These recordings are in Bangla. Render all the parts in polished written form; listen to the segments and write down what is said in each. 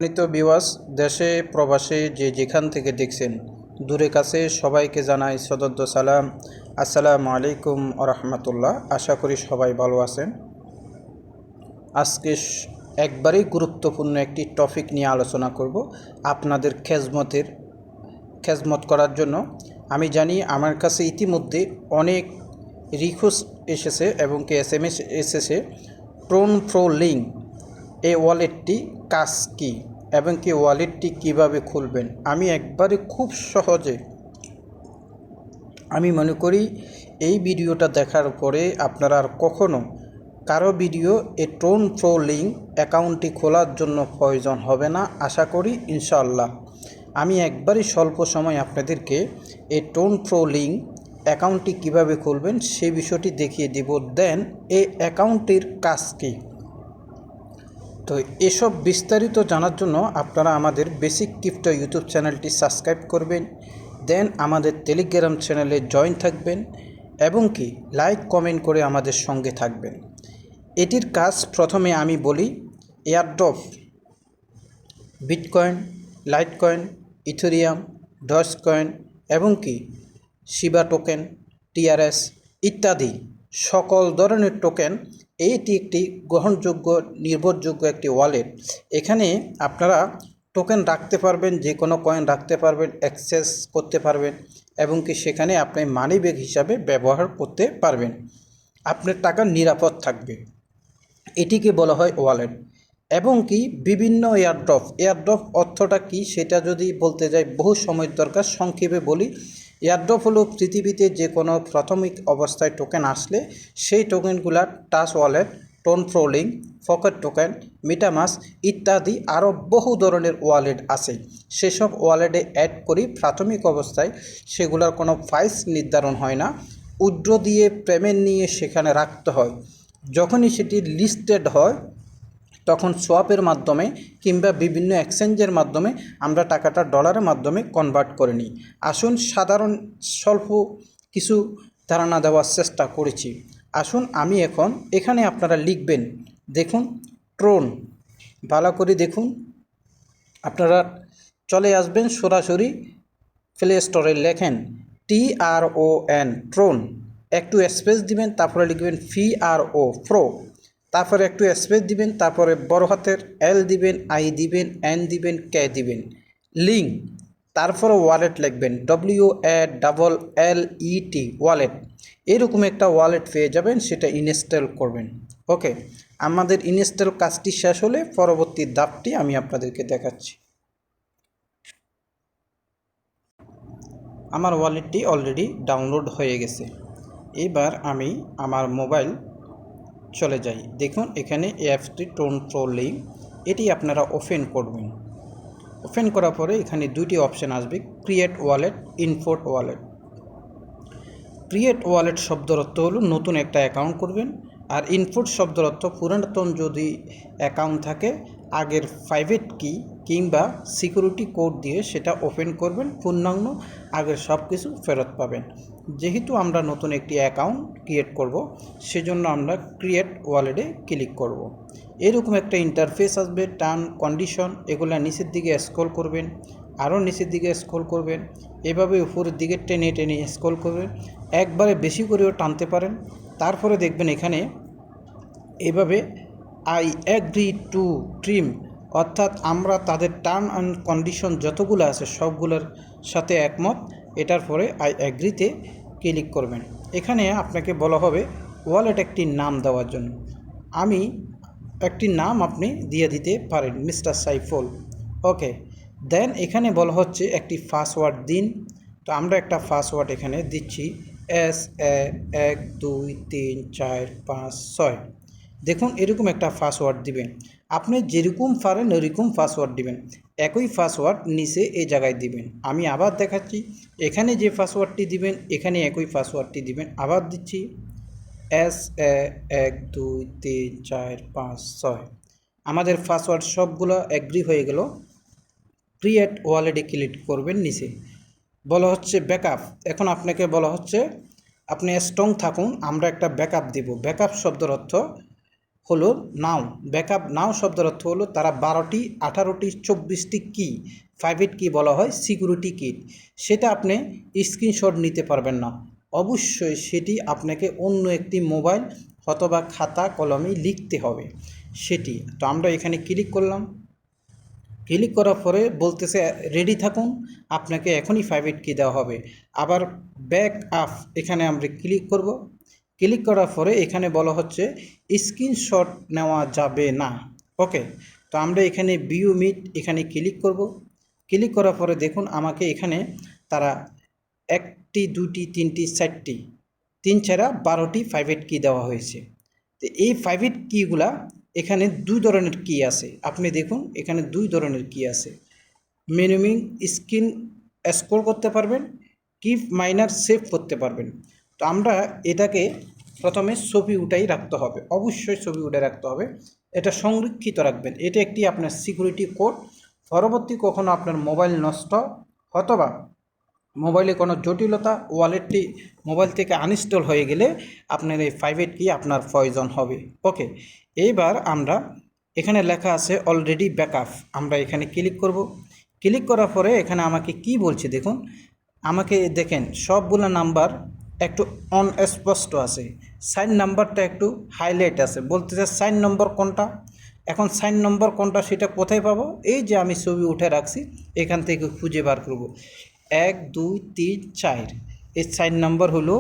সম্মানিত ভিউয়ার্স, দেশে প্রবাসে যে যেখান থেকে দেখছেন, দূরে কাছে সবাইকে জানাই সদস্য সালাম। আসসালামু আলাইকুম আরহামতুল্লাহ। আশা করি সবাই ভালো আছেন। আজকে একবারেই গুরুত্বপূর্ণ একটি টপিক নিয়ে আলোচনা করব আপনাদের খেজমত করার জন্য। আমি জানি আমার কাছে ইতিমধ্যে অনেক রিকোয়েস্ট এসেছে এবং SMS এসেছে ট্রন প্রো লিঙ্ক এই ওয়ালেটটি কাজ কী এবং কি ওয়ালেটটি কিভাবে খুলবেন। আমি একবারে খুব সহজে আমি মনে করি এই ভিডিওটা দেখার পরে আপনারা আর কখনো কারো ভিডিও এই ট্রন প্রো লিঙ্ক অ্যাকাউন্টটি খোলার জন্য প্রয়োজন হবে না, আশা করি ইনশাআল্লাহ। আমি একবারই স্বল্প সময় আপনাদেরকে এই ট্রন প্রো লিঙ্ক অ্যাকাউন্টটি কীভাবে খুলবেন সেই বিষয়টি দেখিয়ে দেব। দেন এই অ্যাকাউন্টটির কাজ কী। তো এসব বিস্তারিত জানার জন্য আপনারা আমাদের বেসিক ক্রিপ্টো ইউটিউব চ্যানেলটি সাবস্ক্রাইব করবেন, দেন আমাদের টেলিগ্রাম চ্যানেলে জয়েন থাকবেন এবং কি লাইক কমেন্ট করে আমাদের সঙ্গে থাকবেন। এটির কাজ প্রথমে আমি বলি। Airdrop, bitcoin, litecoin, ethereum, doge coin এবং কি শিবা টোকেন, TRS ইত্যাদি সকল ধরনের টোকেন। এটি একটি গ্রহণযোগ্য নির্ভরযোগ্য একটি ওয়ালেট। এখানে আপনারা টোকেন রাখতে পারবেন, যে কোনো কয়েন রাখতে পারবেন, অ্যাক্সেস করতে পারবেন এবং কি সেখানে আপনি মানি ব্যাগ হিসাবে ব্যবহার করতে পারবেন। আপনার টাকা নিরাপদ থাকবে। এটিকে বলা হয় ওয়ালেট। এবং কি বিভিন্ন এয়ারড্রপ অর্থটা কি সেটা যদি বলতে যাই বহু সময় দরকার, সংক্ষেপে বলি। এয়ারড্রপ হলো পৃথিবীতে যে কোনো প্রাথমিক অবস্থায় টোকেন আসলে সেই টোকেনগুলা touch wallet, Tron pro link, pocket token, MetaMask ইত্যাদি আরও বহু ধরনের ওয়ালেট আছে। সেসব ওয়ালেটে অ্যাড করি প্রাথমিক অবস্থায়। সেগুলোর কোনো প্রাইস নির্ধারণ হয় না, উইথড্র দিয়ে পেমেন্ট নিয়ে সেখানে রাখতে হয়। যখনই সেটি লিস্টেড হয় তখন সোয়াপের মাধ্যমে কিংবা বিভিন্ন এক্সচেঞ্জের মাধ্যমে আমরা টাকাটা ডলারের মাধ্যমে কনভার্ট করে নিই। আসুন সাধারণ স্বল্প কিছু ধারণা দেওয়ার চেষ্টা করেছি। আসুন আমি এখন এখানে আপনারা লিখবেন, দেখুন ট্রন, ভালো করে দেখুন। আপনারা চলে আসবেন সরাসরি প্লে স্টোরে, লেখেন TRON ট্রন, একটু স্পেস দিবেন, তারপরে লিখবেন PRO প্রো, তারপরে একটু স্পেস দিবেন, তারপরে বড় হাতের L দিবেন, I দিবেন, N দিবেন, K দিবেন, লিঙ্ক, তারপরে ওয়ালেট লিখবেন WALLET ওয়ালেট। এরকম একটা ওয়ালেট পেয়ে যাবেন, সেটা ইনস্টল করবেন। ওকে, আমাদের ইনস্টল কাজটি শেষ হলে পরবর্তী ধাপটি আমি আপনাদেরকে দেখাচ্ছি। আমার ওয়ালেটটি অলরেডি ডাউনলোড হয়ে গেছে। এবার আমি আমার মোবাইল চলে যাই। দেখুন এখানে অ্যাপসটি ট্রন প্রো লিঙ্ক, এটি আপনারা ওপেন করবেন। ওপেন করার পরে এখানে দুইটি অপশান আসবে, create wallet, import wallet. Create wallet শব্দের অর্থ হলো নতুন একটা অ্যাকাউন্ট করবেন, আর ইনপুট শব্দের অর্থ পুরাতন যদি অ্যাকাউন্ট থাকে আগের প্রাইভেট কি কিংবা সিকিউরিটি কোড দিয়ে সেটা ওপেন করবেন, পূর্ণাঙ্গ আগের সব কিছু ফেরত পাবেন। যেহেতু আমরা নতুন একটি অ্যাকাউন্ট ক্রিয়েট করব, সেজন্য আমরা ক্রিয়েট ওয়ালেটে ক্লিক করব। এরকম একটা ইন্টারফেস আসবে, টার্ম কন্ডিশন, এগুলো নিচের দিকে স্ক্রল করবেন, আরও নিচের দিকে স্ক্রল করবেন, এভাবে উপরের দিকে টেনে টেনে স্ক্রল করবেন, একবারে বেশি করেও টানতে পারেন। তারপরে দেখবেন এখানে এভাবে আই অ্যাগ্রি টু ট্রিম, অর্থাৎ আমরা তাদের টার্ম অ্যান্ড কন্ডিশন যতগুলো আছে সবগুলোর সাথে একমত। এটার পরে আই অ্যাগ্রিতে ক্লিক করবেন। এখানে আপনাকে বলা হবে ওয়ালেট একটি নাম দেওয়ার জন্য। আমি একটি নাম আপনি দিয়ে দিতে পারেন, মিস্টার সাইফুল। ওকে, দেন এখানে বলা হচ্ছে একটি পাসওয়ার্ড দিন। তো আমরা একটা পাসওয়ার্ড এখানে দিচ্ছি, SA12345 দেখুন এরকম একটা পাসওয়ার্ড দিবেন। আপনি যেরকম পারেন ওইরকম পাসওয়ার্ড দিবেন, একই পাসওয়ার্ড নিচে এই জায়গায় দিবেন। আমি আবার দেখাচ্ছি, এখানে যে পাসওয়ার্ডটি দিবেন এখানে একই পাসওয়ার্ডটি দিবেন। আবার দিচ্ছি SA12345 আমাদের পাসওয়ার্ড সবগুলো এগ্রি হয়ে গেল। ক্রিয়েট ওয়ালেটে ক্লিক করবেন। নিচে বলা হচ্ছে ব্যাকআপ, এখন আপনাকে বলা হচ্ছে আপনি স্ট্রং থাকুন, আমরা একটা ব্যাকআপ দিব। ব্যাকআপ শব্দের অর্থ হলো নাও। ব্যাকআপ নাও শব্দের অর্থ হলো তারা 12টি 18টি 24টি কি প্রাইভেট কি বলা হয় সিকিউরিটি কি, সেটা আপনি স্ক্রিনশট নিতে পারবেন না। অবশ্যই সেটি আপনাকে অন্য একটি মোবাইল অথবা খাতা কলমে লিখতে হবে সেটি। তো আমরা এখানে ক্লিক করলাম, ক্লিক করার পরে বলতেছে রেডি থাকুন, আপনাকে এখনই প্রাইভেট কি দেওয়া হবে। আবার ব্যাক আপ এখানে আমরা ক্লিক করব। ক্লিক করার পরে এখানে বলা হচ্ছে স্ক্রিনশট নেওয়া যাবে না। ওকে, তো আমরা এখানে ভিউ মিট এখানে ক্লিক করব। ক্লিক করার পরে দেখুন আমাকে এখানে তারা 1টি 2টি 3টি 4টি 3 ছাড়া 12টি প্রাইভেট কি দেওয়া হয়েছে। তো এই প্রাইভেট কিগুলা এখানে 2 ধরনের কি আছে, আপনি দেখুন এখানে 2 ধরনের কি আছে। মিনিমিং স্ক্রিন স্ক্রল করতে পারবেন, কিপ মাইনার সেভ করতে পারবেন। তো আমরা এটাকে প্রথমে ছবি উঠাই রাখতে হবে, অবশ্যই ছবি উঠে রাখতে হবে, এটা সংরক্ষিত রাখবেন। এটা একটি আপনার সিকিউরিটি কোড। পরবর্তী কখনো আপনার মোবাইল নষ্ট অথবা মোবাইলে কোনো জটিলতা ওয়ালেটটি মোবাইল থেকে আনইনস্টল হয়ে গেলে আপনার এই প্রাইভেট কি আপনার প্রয়োজন হবে। ওকে, এইবার আমরা এখানে লেখা আছে অলরেডি ব্যাকআপ, আমরা এখানে ক্লিক করব। ক্লিক করার পরে এখানে আমাকে কি বলছে দেখুন, আমাকে দেখেন সবগুলো নাম্বার একটু অনস্পষ্ট আছে, সাইন নাম্বারটা একটু হাইলাইট আছে, বলতেছে সাইন নম্বর কোনটা। এখন সাইন নম্বর কোনটা সেটা কোথায় পাবো, এই যে আমি ছবি উঠে রাখছি এখান থেকে খুঁজে বার করব। 1 2 3 4 এই সাইন নাম্বার হলো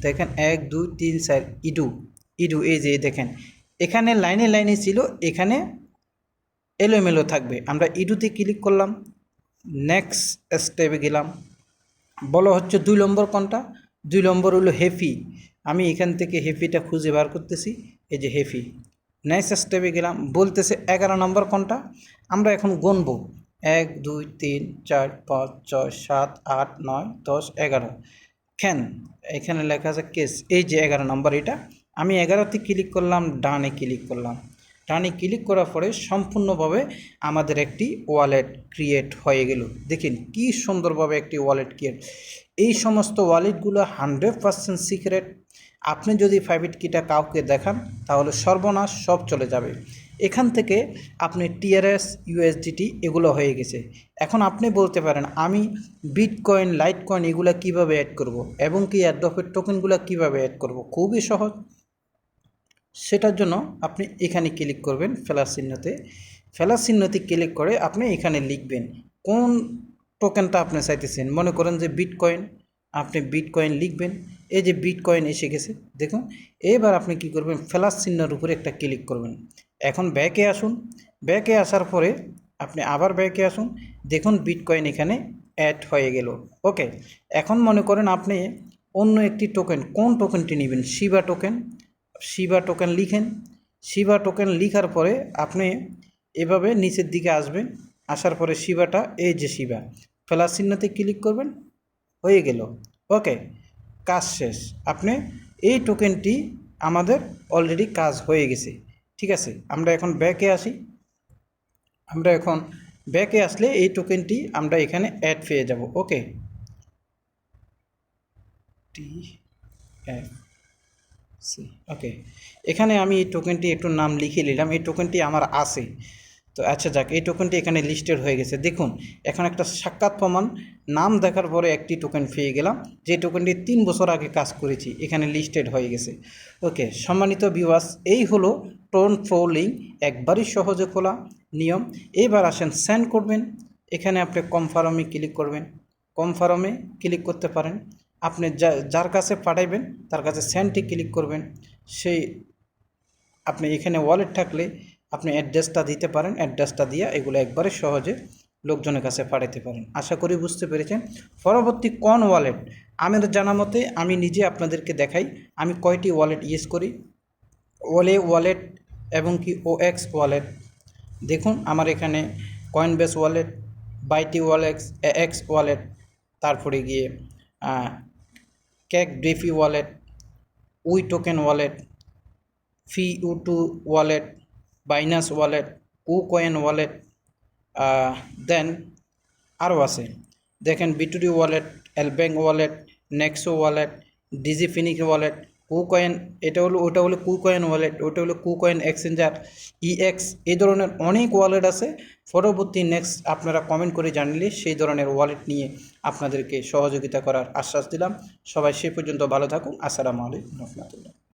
দেখেন 1 2 3 4 ইডু ইডু, এই যে দেখেন এখানে লাইনে লাইনে ছিল, এখানে এলোমেলো থাকবে। আমরা ইডুতে ক্লিক করলাম, নেক্সট স্টেপে গেলাম, বলা হচ্ছে 2 নম্বর কোনটা, 2 নম্বর হলো হেফি। আমি এখান থেকে হেফিটা খুঁজে বার করতেছি, এই যে হেফি। নেক্সট স্টেপে গেলাম, বলতেছে 11 নম্বর কোনটা, আমরা এখন গুনবো 1 2 3 4 5 6 7 8 9 10 11। খেন এখানে লেখা আছে কেস, এই যে 11 নম্বর, এটা আমি 11তে ক্লিক করলাম, ডানে ক্লিক করলাম। ডানে ক্লিক করার পরে সম্পূর্ণভাবে আমাদের একটি ওয়ালেট ক্রিয়েট হয়ে গেল। দেখেন কি সুন্দরভাবে একটি ওয়ালেট ক্রিয়েট। এই সমস্ত ওয়ালেটগুলো 100% সিক্রেট। আপনি যদি প্রাইভেট কিটা কাউকে দেখান তাহলে সর্বনাশ সব চলে যাবে। এখান থেকে আপনি টিআরএস ইউএসডিটি এগুলো হয়ে গেছে। এখন আপনি বলতে পারেন আমি বিটকয়েন লাইটকয়েন এগুলো কিভাবে অ্যাড করব এবং কি অ্যাডপের টোকেনগুলো কিভাবে অ্যাড করব, খুবই সহজ। সেটার জন্য আপনি এখানে ক্লিক করবেন প্লাস চিহ্নতে, প্লাস চিহ্নতে ক্লিক করে আপনি এখানে লিখবেন কোন টোকেনটা আপনি চাইতেছেন। মনে করেন যে বিটকয়েন, আপনি বিটকয়েন লিখবেন, এই যে বিটকয়েন এসে গেছে দেখুন। এবার আপনি কি করবেন, প্লাস চিহ্নের উপরে একটা ক্লিক করবেন। এখন ব্যাকে আসুন, ব্যাকে আসার পরে আপনি আবার ব্যাকে আসুন, দেখুন বিটকয়েন এখানে অ্যাড হয়ে গেল। ওকে, এখন মনে করেন আপনি অন্য একটি টোকেন, কোন টোকেনটি নেবেন, শিবা টোকেন, শিবা টোকেন লিখেন। শিবা টোকেন লিখার পরে আপনি এভাবে নিচের দিকে আসবেন, আসার পরে শিবাটা, এই যে শিবা, প্লাস চিহ্নতে ক্লিক করবেন, হয়ে গেল। ওকে, কাজ শেষ। আপনি এই টোকেনটি আমাদের অলরেডি কাজ হয়ে গেছে। ঠিক আছে, আমরা এখন ব্যাকে আসি। আমরা এখন ব্যাকে আসলে এই টোকেনটি আমরা এখানে অ্যাড পেয়ে যাব। ওকে, ওকে, এখানে আমি এই টোকেনটি একটু নাম লিখে নিলাম, এই টোকেনটি আমার আছে। তো আচ্ছা যাক, এই টোকেনটি এখানে লিস্টেড হয়ে গেছে। দেখুন এখন একটা সাক্ষাৎ প্রমাণ নাম দেখার পরে একটি টোকেন পেয়ে গেলাম, যে টোকেনটি 3 বছর আগে কাজ করেছি, এখানে লিস্টেড হয়ে গেছে। ওকে সম্মানিত ভিউয়ার্স, এই হলো ট্রন প্রো লিঙ্ক, একবারই সহজে খোলা নিয়ম। এবার আসেন সেন্ড করবেন, এখানে আপনি কনফার্মে ক্লিক করবেন, কনফার্মে ক্লিক করতে পারেন। আপনি যার কাছে পাঠাইবেন তার কাছে সেন্ডে ক্লিক করবেন। সেই আপনি এখানে ওয়ালেট থাকলে আপনি অ্যাড্রেসটা দিতে পারেন, অ্যাড্রেসটা দিয়ে এগুলো একবারে সহজে লোকজনের কাছে পাঠাতে পারেন। আশা করি বুঝতে পেরেছেন। পরবর্তী কোন ওয়ালেট, আমার জানা মতে আমি নিজে আপনাদেরকে দেখাই আমি কয়টি ওয়ালেট ইউজ করি। ওয়ালেট এবং কি ওএক্স ওয়ালেট। দেখুন আমার এখানে কয়েনবেস ওয়ালেট, বাইটি ওয়ালেট, এক্স ওয়ালেট, তারপরে গিয়ে কেক ডেফি ওয়ালেট, উই টোকেন ওয়ালেট, ফি2 wallet, Binance wallet, KuCoin wallet, then আরও আছে দেখেন বিটুডি wallet, LBank wallet, Nexo wallet, DigiFinex wallet, KuCoin, ওটা হলো কুকয়েন ওয়ালেট, ওটা হলো কুকয়েন এক্সচেঞ্জার, ইএক্স, এই ধরনের অনেক ওয়ালেট আছে। পরবর্তী নেক্সট আপনারা কমেন্ট করে জানলে সেই ধরনের ওয়ালেট নিয়ে আপনাদেরকে সহযোগিতা করার আশ্বাস দিলাম। সবাই সে পর্যন্ত ভালো থাকুন। আসসালামু আলাইকুম রহমতুল্লাহ।